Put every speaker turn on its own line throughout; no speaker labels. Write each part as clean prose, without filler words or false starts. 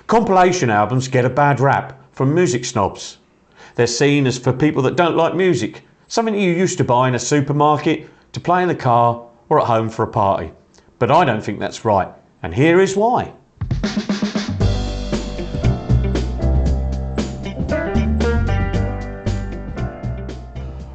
Compilation albums get a bad rap from music snobs. They're seen as for people that don't like music, something that you used to buy in a supermarket, to play in the car or at home for a party. But I don't think that's right, and here is why.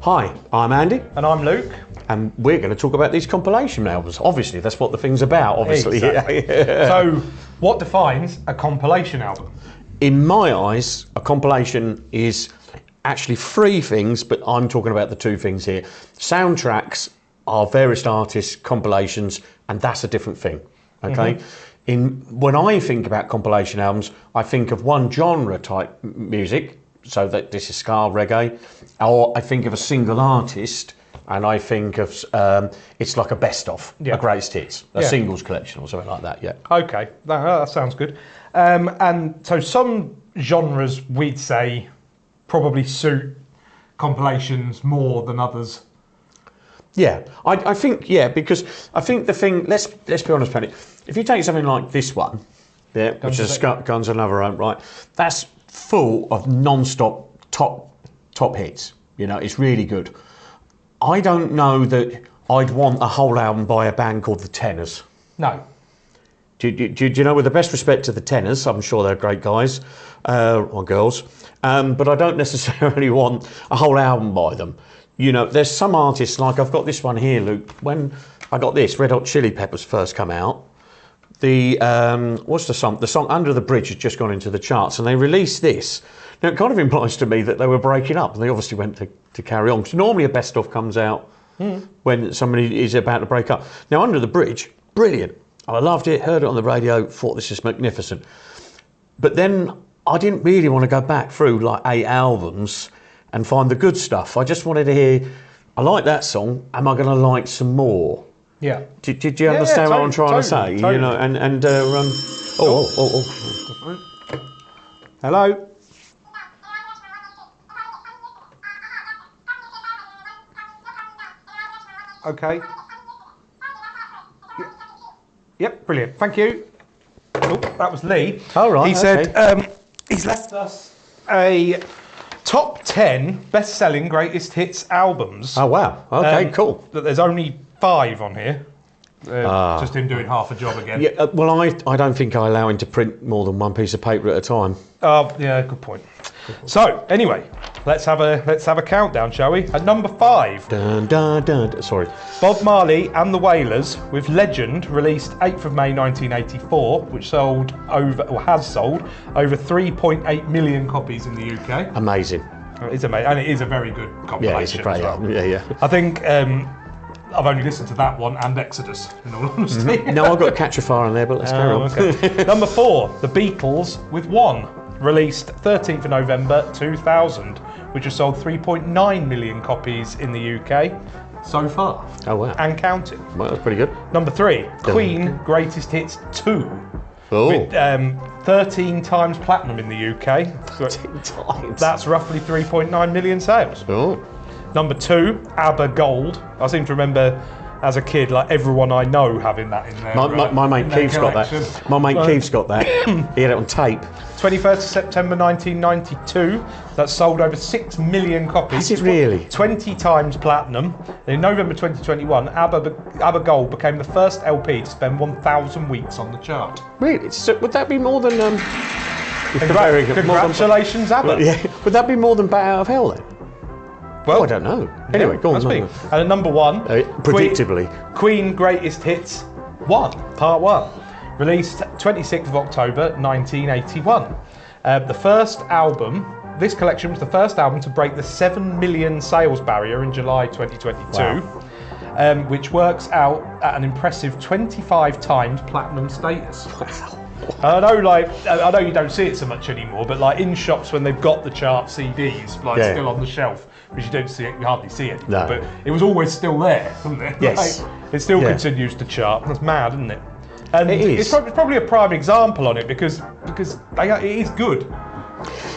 Hi, I'm Andy.
And I'm Luke.
And we're going to talk about these compilation albums. Obviously, that's what the thing's about, obviously.
Exactly. So, what defines a compilation album?
In my eyes, a compilation is actually three things, but I'm talking about the two things here. Soundtracks are various artists' compilations, and that's a different thing, okay? When I think about compilation albums, I think of one genre type music, so that this is ska, reggae, or I think of a single artist, and I think of it's like a best of, a greatest hits, a singles collection or something like that. Yeah.
Okay, that sounds good. And so some genres we'd say probably suit compilations more than others.
Yeah, I think because I think the thing. Let's be honest, Penny. If you take something like this one, which is Guns N' Roses, right? That's full of non-stop top hits. You know, it's really good. I don't know that I'd want a whole album by a band called the Tenors.
No.
Do you know, with the best respect to the Tenors, I'm sure they're great guys or girls, but I don't necessarily want a whole album by them. You know, there's some artists, like I've got this one here, Luke. When I got this, Red Hot Chili Peppers first come out, what's the song? The song Under the Bridge had just gone into the charts, and they released this. Now, it kind of implies to me that they were breaking up, and they obviously went to carry on. Because normally a best of comes out when somebody is about to break up. Now, Under the Bridge, brilliant. I loved it, heard it on the radio, thought this is magnificent. But then I didn't really want to go back through like 8 albums and find the good stuff. I just wanted to hear, I like that song, am I going to like some more?
Yeah.
Did you understand what I'm trying to say?
Totally.
You know,
Hello? Okay. Yep, brilliant. Thank you. Oh, that was Lee.
Oh, right.
He said he's left us a top 10 best-selling greatest hits albums.
Oh, wow. Okay, cool.
That there's only 5 on here. Just him doing half a job again.
Yeah. Well, I don't think I allow him to print more than one piece of paper at a time.
Oh, yeah. Good point. So anyway, let's have a countdown, shall we? At number 5.
Dun, dun, dun. Sorry.
Bob Marley and the Wailers with Legend, released 8th of May 1984, which has sold over 3.8 million copies in the UK.
Amazing.
It's amazing, and it is a very good compilation.
Yeah, it's a great album. Yeah.
I think I've only listened to that one and Exodus, in all honesty.
No, I've got Catch a Fire on there, but let's carry on.
Okay. Number 4, The Beatles with One, released 13th of November 2000, which has sold 3.9 million copies in the UK so far.
Oh, wow.
And counting.
Well, that's pretty good.
Number 3, Queen Greatest Hits 2.
Oh.
With 13 times platinum in the UK.
13 times.
That's roughly 3.9 million sales.
Oh.
Number 2, ABBA Gold. I seem to remember as a kid, like everyone I know having that in there.
My mate Keith's got that. My mate Keith's got that. He had it on tape.
21st of September 1992. That's sold over 6 million copies.
Is it really?
20 times platinum. And in November 2021, ABBA Gold became the first LP to spend 1,000 weeks on the chart.
Really? So would that be more than?
Congratulations, ABBA.
Yeah. Would that be more than Bat Out of Hell then?
Well,
I don't know. Anyway, go on.
And at number 1,
predictably,
Queen Greatest Hits 1, Part 1, released 26th of October 1981. The first album, this collection was the first album to break the 7 million sales barrier in July 2022, which works out at an impressive 25 times platinum status.
Wow.
I know you don't see it so much anymore, but like in shops when they've got the chart CDs still on the shelf, because you don't see it, you hardly see it. No. But it was always still there, wasn't it?
Yes.
It still continues to chart. That's mad, isn't it? And
it is.
It's probably a prime example on it because it is good.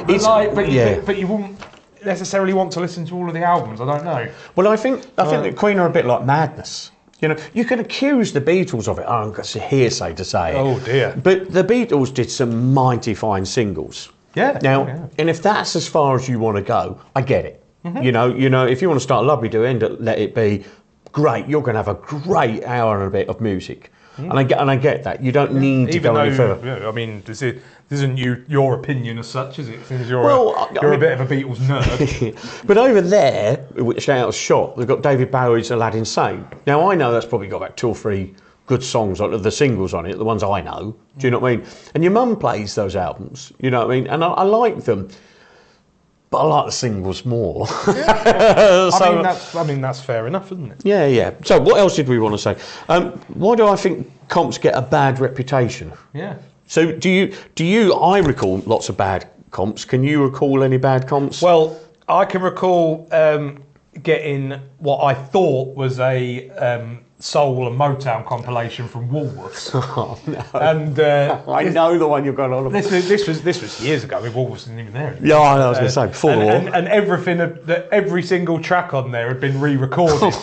But you wouldn't necessarily want to listen to all of the albums. I don't know.
Well, I think that Queen are a bit like Madness. You know, you can accuse the Beatles of it. Oh, it's a hearsay to say it.
Oh dear.
But the Beatles did some mighty fine singles.
Yeah.
Now,
yeah.
and if that's as far as you want to go, I get it. You know, if you want to start Love Me Do end it, Let It Be, great. You're going to have a great hour and a bit of music, and I get that. You don't need to go any further.
Yeah, I mean, this isn't your opinion as such, is it? Since you're
I mean,
a bit of a Beatles nerd.
But over there, which out of shot, they've got David Bowie's Aladdin Sane. Now I know that's probably got about 2 or 3 good songs on it, the singles on it, the ones I know. Do you know what I mean? And your mum plays those albums. You know what I mean? And I like them. But I like the singles more.
Yeah. I mean that's fair enough, isn't it?
Yeah, yeah. So what else did we want to say? Why do I think comps get a bad reputation?
Yeah.
So do you? I recall lots of bad comps. Can you recall any bad comps?
Well, I can recall getting what I thought was a soul and Motown compilation from Woolworths.
Oh, no.
And
I know the one you've got on.
This was years ago. Woolworths isn't even there anymore.
Yeah, I was going to say before the war.
And everything, every single track on there had been re-recorded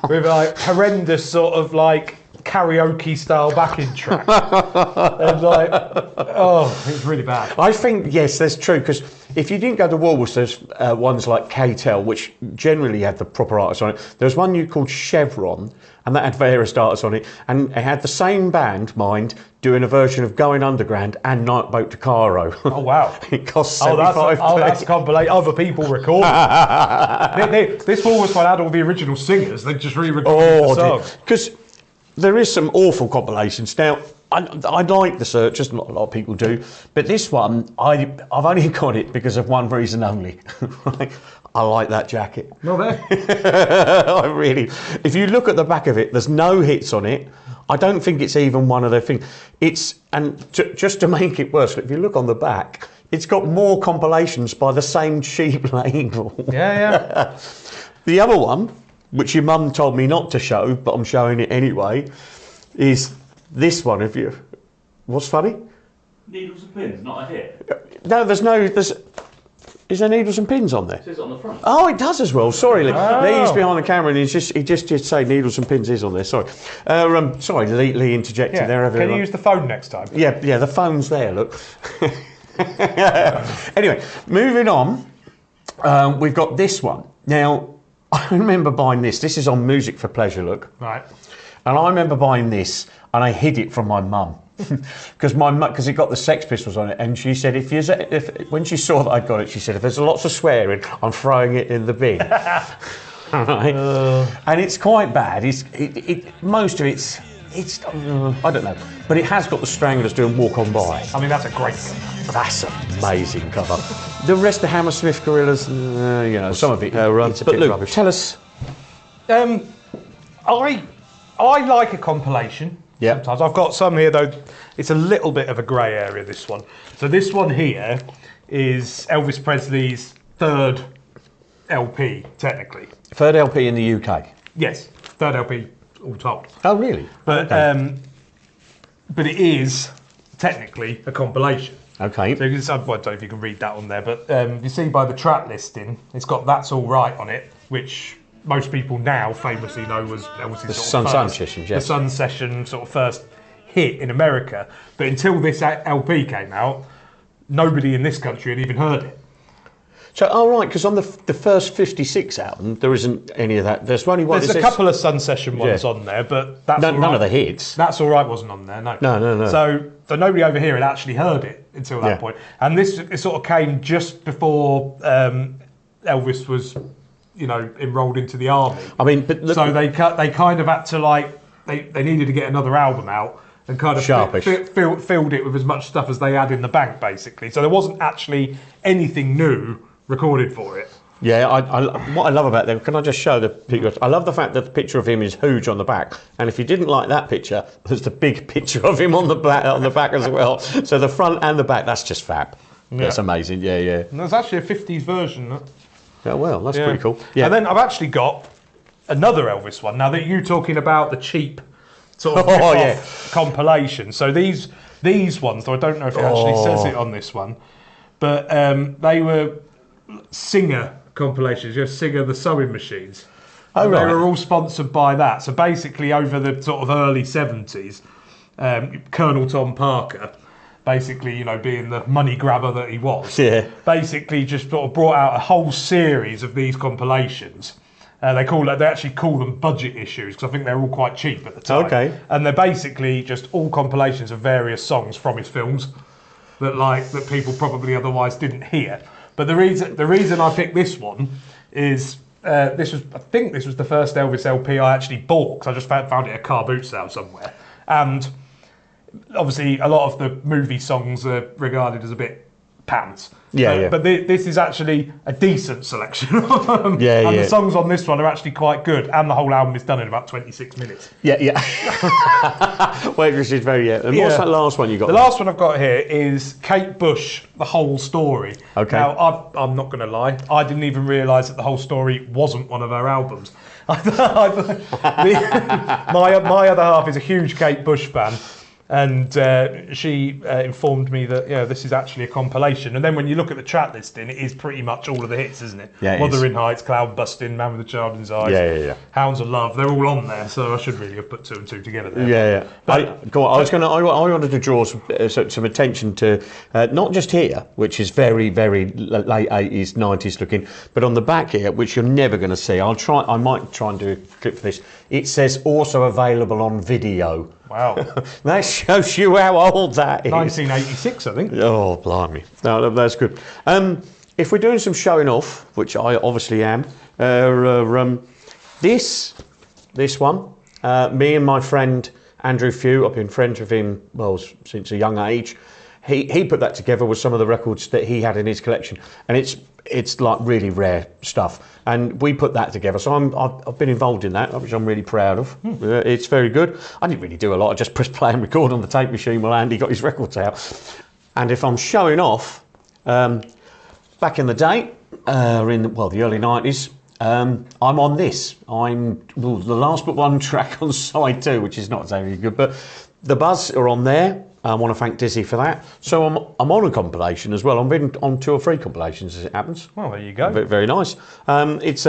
with like horrendous sort of like karaoke style backing track. And like, oh, it's really bad.
I think yes, that's true because if you didn't go to Woolworths, there's ones like K-Tel, which generally had the proper artists on it. There was one you called Chevron, and that had various artists on it, and it had the same band, mind, doing a version of Going Underground and Night Boat to Cairo.
Oh wow!
It cost 75.
That's compilation. Other people recorded. This Woolworths one had all the original singers. They just re-recorded the song.
Because there is some awful compilations. Now, I like the Searchers, not a lot of people do, but this one, I've only got it because of one reason only. I like that jacket.
No, there.
I really. If you look at the back of it, there's no hits on it. I don't think it's even one of their things. Just to make it worse, if you look on the back, it's got more compilations by the same cheap label.
Yeah.
The other one, which your mum told me not to show, but I'm showing it anyway, is this one. What's funny?
Needles and pins, not a hit.
No, is there needles and pins on there?
It says it on the front.
Oh, it does as well. Sorry, Lee. Lee's behind the camera, and he just say needles and pins is on there. Sorry, sorry, Lee interjected there.
Can you use the phone next time?
Yeah, the phone's there. Look. Anyway, moving on. We've got this one now. I remember buying this. This is on Music for Pleasure, look.
Right.
And I remember buying this, and I hid it from my mum. Because it got the Sex Pistols on it, and she said, when she saw that I'd got it, she said, if there's lots of swearing, I'm throwing it in the bin. Right? And it's quite bad. Most of it's I don't know, but it has got the Stranglers doing Walk On By.
I mean, that's a great cover.
That's an amazing cover. The rest of Hammersmith Gorillas, some of it.
It's a
but
bit
Luke,
rubbish.
tell us.
I like a compilation.
Yeah.
Sometimes I've got some here though. It's a little bit of a grey area. This one. So this one here is Elvis Presley's 3rd LP, technically.
3rd LP in the UK.
Yes, 3rd LP all told.
Oh, really?
But
okay.
But it is technically a compilation.
Okay.
So I don't know if you can read that on there, but you see by the track listing, it's got That's All Right on it, which most people now famously know was Elvis's
The
sort of
Sun
first,
Session, yes.
the Sun Session sort of first hit in America. But until this LP came out, nobody in this country had even heard it.
So, right, because on the first 56 album, there isn't any of that. There's only one.
There's a couple of Sun Session ones on there, but that's
none of the hits.
That's All Right wasn't on there, no.
No.
So nobody over here had actually heard it until that point. And it sort of came just before Elvis was, enrolled into the army.
I mean, but
so they kind of had to they needed to get another album out and kind of filled it with as much stuff as they had in the bank, basically. So there wasn't actually anything new recorded for it.
Yeah, what I love about them, can I just show the picture? I love the fact that the picture of him is huge on the back, and if you didn't like that picture, there's the big picture of him on the back as well. So the front and the back, that's just fab. Yeah. That's amazing. Yeah.
And there's actually a 50s version.
Oh well, that's pretty cool. Yeah.
And then I've actually got another Elvis one. Now that you're talking about the cheap sort of compilation. So these ones, though I don't know if it actually says it on this one, but they were singer compilations, Singer the Sewing Machines.
Oh,
They
right.
were all sponsored by that. So basically, over the sort of early 70s, Colonel Tom Parker, basically, you know, being the money grabber that he was, basically just sort of brought out a whole series of these compilations. They actually call them budget issues because I think they're all quite cheap at the time.
Okay.
And they're basically just all compilations of various songs from his films that people probably otherwise didn't hear. But the reason I picked this one is I think this was the first Elvis LP I actually bought because I just found it at a car boot sale somewhere. And obviously, a lot of the movie songs are regarded as a bit pants. But this is actually a decent selection of them. And the songs on this one are actually quite good. And the whole album is done in about 26 minutes.
Wait, this is very, And what's that last one you got?
The last one I've got here is Kate Bush, The Whole Story.
Okay.
Now, I'm not going to lie. I didn't even realise that The Whole Story wasn't one of her albums. My other half is a huge Kate Bush fan. And she informed me that this is actually a compilation. And then when you look at the track listing, it is pretty much all of the hits, isn't it?
Yeah,
Wuthering Heights, Cloud Busting, Man with a Child in His Eyes, Hounds of Love. They're all on there, so I should really have put two and two together there.
But, I wanted to draw some attention to not just here, which is very, very late 80s, 90s looking, but on the back here, which you're never going to see. I might try and do a clip for this. It says also available on video.
Wow.
That shows you how old that is.
1986, I think.
Oh, blimey. No, that's good. If we're doing some showing off, which I obviously am, this one, me and my friend Andrew Few, I've been friends with him, well, since a young age. He put that together with some of the records that he had in his collection, and it's like really rare stuff. And we put that together, so I've been involved in that, which I'm really proud of. It's very good. I didn't really do a lot. I just pressed play and record on the tape machine while Andy got his records out. And if I'm showing off, back in the day, in the early 90s, I'm on this. I'm the last but one track on side 2, which is not very good, but the Buzz are on there. I want to thank Dizzy for that. So I'm on a compilation as well. I've been on 2 or 3 compilations as it happens.
Well, there you go.
Very nice. It's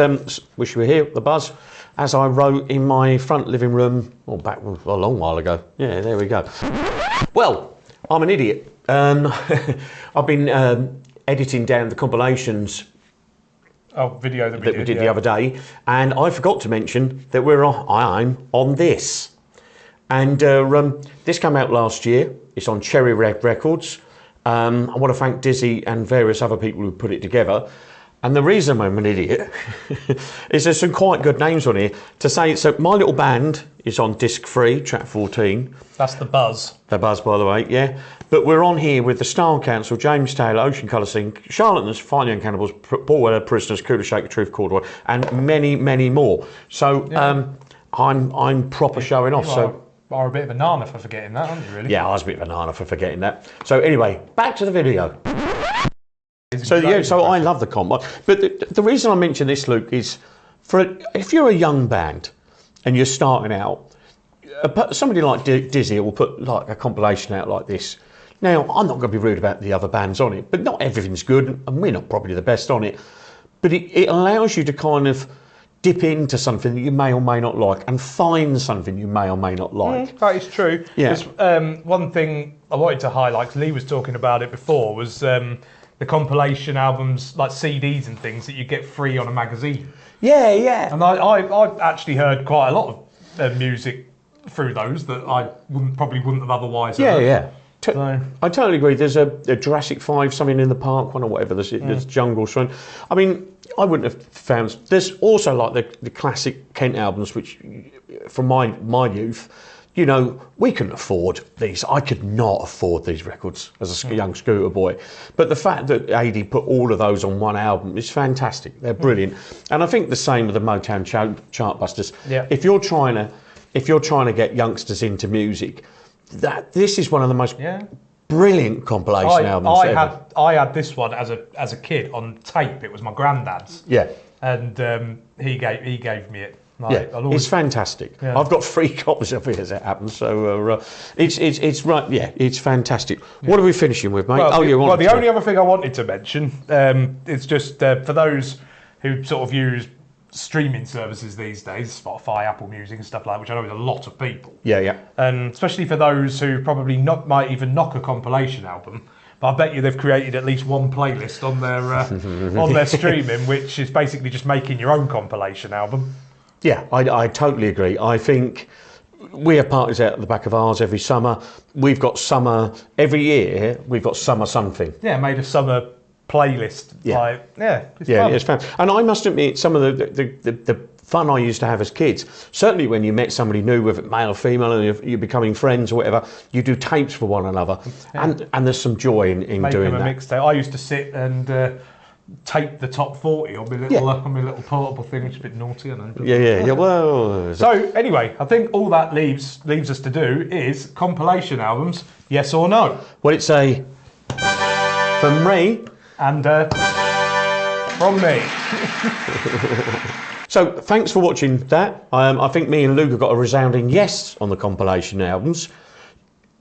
Wish You Were Here, The Buzz, as I wrote in my front living room, back a long while ago. Yeah, there we go. Well, I'm an idiot. I've been editing down the compilations
video that we did
the other day, and I forgot to mention that I'm on this. And this came out last year. It's on Cherry Red Records. I want to thank Dizzy and various other people who put it together. And the reason I'm an idiot is there's some quite good names on here. To say, so My Little Band is on disc 3, track 14.
That's The Buzz.
The Buzz, by the way, yeah. But we're on here with the Style Council, James Taylor, Ocean Colour Scene, Charlatans, Fine Young Cannibals, Paul Weller, Prisoners, Cooler Shaker, Truth Corduroy, and many, many more. So I'm proper showing off. So.
Are a bit of a nana for forgetting that, aren't you, really?
Yeah, I was a bit of a nana for forgetting that. So anyway, back to the video. So I love the comp. But the reason I mention this, Luke, is if you're a young band and you're starting out, somebody like Dizzy will put like a compilation out like this. Now, I'm not going to be rude about the other bands on it, but not everything's good, and we're not probably the best on it. But it allows you to kind of dip into something that you may or may not like and find something you may or may not like.
That is true.
Yeah.
One thing I wanted to highlight, 'cause Lee was talking about it before, was the compilation albums, like CDs and things that you get free on a magazine.
Yeah.
And I actually heard quite a lot of music through those that I probably wouldn't have otherwise heard.
Yeah. I totally agree. There's a Jurassic 5, something in the park one or whatever. There's Jungle Shrine. I mean, I wouldn't have found. There's also like the classic Kent albums, which from my youth, you know, we couldn't afford these. I could not afford these records as a young scooter boy. But the fact that AD put all of those on one album is fantastic. They're brilliant. And I think the same with the Motown Chartbusters.
Yeah.
If you're trying to get youngsters into music, this is one of the most brilliant compilation albums ever.
I had this one as a kid on tape. It was my granddad's.
Yeah.
And he gave me it.
It's fantastic. Yeah. I've got 3 copies of it as it happens. So it's right. Yeah, it's fantastic. Yeah. What are we finishing with, mate?
The only other thing I wanted to mention is just for those who sort of use streaming services these days, Spotify, Apple Music and stuff like that, which I know is a lot of people.
Yeah.
And especially for those who probably might even knock a compilation album, but I bet you they've created at least one playlist on their streaming, which is basically just making your own compilation album.
Yeah, I totally agree. I think we have parties out at the back of ours every summer. We've got summer, every year, we've got summer something.
Yeah, made a summer playlist.
Yeah.
It's fun.
It's fun. And I must admit, some of the fun I used to have as kids, certainly when you met somebody new, with male or female, and you're becoming friends or whatever, you do tapes for one another. Yeah. And there's some joy in doing that.
Mixtape. I used to sit and tape the top 40 on my little portable thing, which is a bit naughty, I know.
Yeah. Well.
So anyway, I think all that leaves us to do is compilation albums, yes or no.
Well, it's a from me
and from me.
So thanks for watching that. I think me and Luke have got a resounding yes on the compilation albums.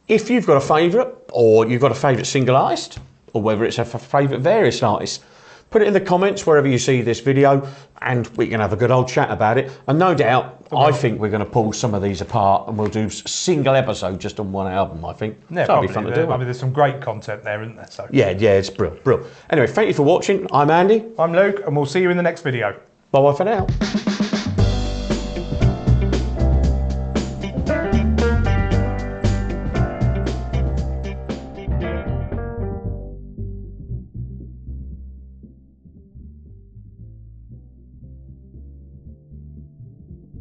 If you've got a favourite, or you've got a favourite single artist, or whether it's a favourite various artist, put it in the comments wherever you see this video, and we can have a good old chat about it. And no doubt, I think we're going to pull some of these apart, and we'll do a single episode just on one album, I think.
Yeah,
so that'll be fun to do.
I mean, there's some great content there, isn't there? So.
Yeah, it's brilliant. Anyway, thank you for watching. I'm Andy.
I'm Luke, and we'll see you in the next video.
Bye-bye for now.